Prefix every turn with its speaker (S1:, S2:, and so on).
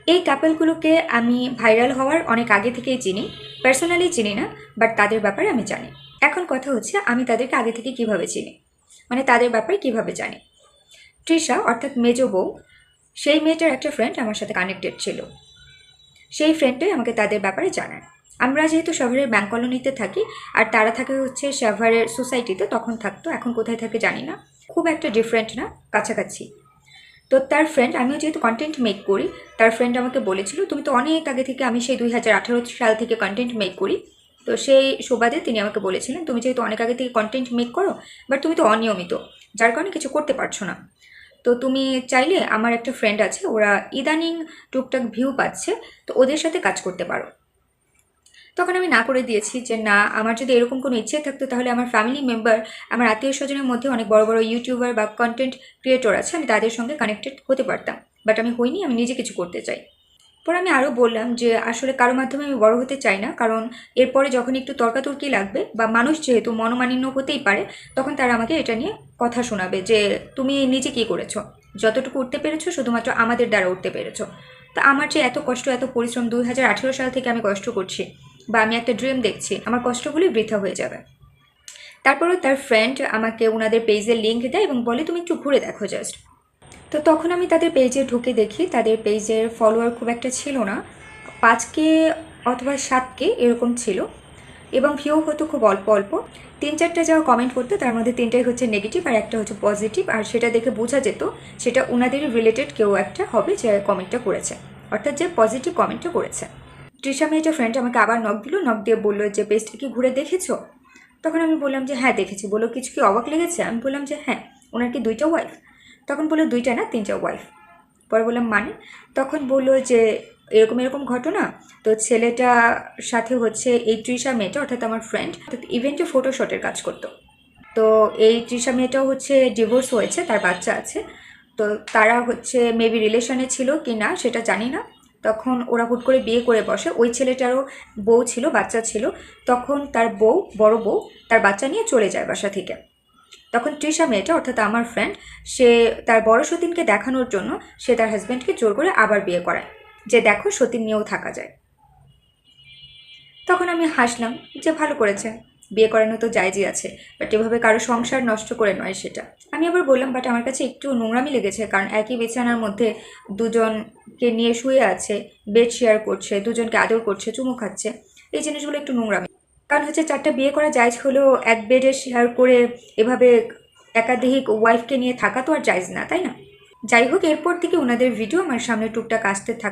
S1: এই কাপলগুলোকে আমি ভাইরাল হওয়ার অনেক আগে থেকেই চিনি, পার্সোনালি চিনি না, বাট তাদের ব্যাপারে আমি জানি। এখন কথা হচ্ছে আমি তাদেরকে আগে থেকে কিভাবে চিনি, মানে তাদের ব্যাপারে কিভাবে জানি। তৃষা অর্থাৎ মেজো বউ, সেই মেয়েটার একটা ফ্রেন্ড আমার সাথে কানেক্টেড ছিল। সেই ফ্রেন্ডটাই আমাকে তাদের ব্যাপারে জানায়। আমরা যেহেতু সাভারের ব্যাংক কলোনিতে থাকি, আর তারা থাকে হচ্ছে সাভারের সোসাইটিতে, তখন থাকতো, এখন কোথায় থাকে জানি না, খুব একটা ডিফারেন্ট না, কাছাকাছি। তো তার ফ্রেন্ড, আমিও যেহেতু কন্টেন্ট মেক করি, তার ফ্রেন্ড আমাকে বলেছিল তুমি তো অনেক আগে থেকে, আমি সেই 2018 সাল থেকে কন্টেন্ট মেক করি, তো সেই সুবাদে তিনি আমাকে বলেছিলেন তুমি যেহেতু অনেক আগে থেকে কন্টেন্ট মেক করো, বাট তুমি তো অনিয়মিত, যার কারণে কিছু করতে পারছো না, তো তুমি চাইলে, আমার একটা ফ্রেন্ড আছে, ওরা ইদানিং টুকটাক ভিউ পাচ্ছে, তো ওদের সাথে কাজ করতে পারো। তখন আমি না করে দিয়েছি যে না, আমার যদি এরকম কোনো ইচ্ছে থাকতো তাহলে আমার ফ্যামিলি মেম্বার, আমার আত্মীয় স্বজনের মধ্যে অনেক বড় বড় ইউটিউবার বা কন্টেন্ট ক্রিয়েটর আছে, আমি তাদের সঙ্গে কানেক্টেড হতে পারতাম, বাট আমি হইনি, আমি নিজে কিছু করতে চাই। পরে আমি আরও বললাম যে আসলে কারো মাধ্যমে আমি বড় হতে চাই না, কারণ এরপরে যখন একটু তর্কাতর্কি লাগবে বা মানুষ যেহেতু মনোমালিন্য হতেই পারে, তখন তারা আমাকে এটা নিয়ে কথা শোনাবে যে তুমি নিজে কী করেছো, যতটুকু উঠতে পেরেছো শুধুমাত্র আমাদের দ্বারা উঠতে পেরেছো। তা আমার যে এত কষ্ট এত পরিশ্রম 2018 সাল থেকে আমি কষ্ট করছি, বা আমি একটা ড্রিম দেখছি, আমার কষ্টগুলি বৃথা হয়ে যাবে। তারপরও তার ফ্রেন্ড আমাকে ওনাদের পেজের লিঙ্ক দেয় এবং বলে তুমি একটু ঘুরে দেখো জাস্ট। তো তখন আমি তাদের পেজে ঢুকে দেখি তাদের পেজের ফলোয়ার খুব একটা ছিল না, 5K অথবা 7K এরকম ছিল, এবং ভিউ হতো খুব অল্প অল্প। 3-4টা যাওয়া কমেন্ট করতো, তার মধ্যে 3টাই হচ্ছে নেগেটিভ আর একটা হচ্ছে পজিটিভ, আর সেটা দেখে বোঝা যেত সেটা ওনাদেরই রিলেটেড কেউ একটা হবে যে কমেন্টটা করেছে, অর্থাৎ যে পজিটিভ কমেন্টটা করেছে। তৃষা মেয়েটা ফ্রেন্ড আমাকে আবার নক দিল, নক দিয়ে বললো যে পেজটা কি ঘুরে দেখেছো? তখন আমি বললাম যে হ্যাঁ দেখেছি। বললো কিছু কি অবাক লেগেছে? আমি বললাম যে হ্যাঁ, ওনার কি 2টা ওয়াইফ? তখন বললো 2টা না 3টা ওয়াইফ। পরে বললাম মানে? তখন বললো যে এরকম এরকম ঘটনা, তো ছেলেটা সাথে হচ্ছে এই তৃষা মেয়েটা অর্থাৎ আমার ফ্রেন্ড, অর্থাৎ ইভেন্টে ফটোশটের কাজ করতো। তো এই তৃষা মেয়েটাও হচ্ছে ডিভোর্স হয়েছে, তার বাচ্চা আছে, তো তারা হচ্ছে মেবি রিলেশনে ছিল কি না সেটা জানি না। তখন ওরা হুট করে বিয়ে করে বসে, ওই ছেলেটারও বউ ছিল, বাচ্চা ছিল, তখন তার বউ, বড় বউ, তার বাচ্চা নিয়ে চলে যায় বাসা থেকে। তখন তৃষা মেয়েটা অর্থাৎ আমার ফ্রেন্ড, সে তার বড় সতীনকে দেখানোর জন্য সে তার হাজব্যান্ডকে জোর করে আবার বিয়ে করায়, যে দেখো সতীন নিয়েও থাকা যায়। তখন আমি হাসলাম যে ভালো করেছে, বিয়ে করানো তো জায়জই আছে, বাট এভাবে কারো সংসার নষ্ট করে নয় সেটা। আমি আবার বললাম বাট আমার কাছে একটু নোংরামি লেগেছে, কারণ একই বিছানার মধ্যে দুজনকে নিয়ে শুয়ে আছে, বেড শেয়ার করছে, দুজনকে আদর করছে, চুমু খাচ্ছে, এই জিনিসগুলো একটু নোংরামি। কারণ হচ্ছে 4টা বিয়ে করা জায়জ হলেও এক বেডে শেয়ার করে এভাবে একাধিক ওয়াইফকে নিয়ে থাকা তো আর জায়জ না, তাই না? যাই হোক, এরপর থেকে ওনাদের ভিডিও আমার সামনে টুকটাক আসতে থাকে।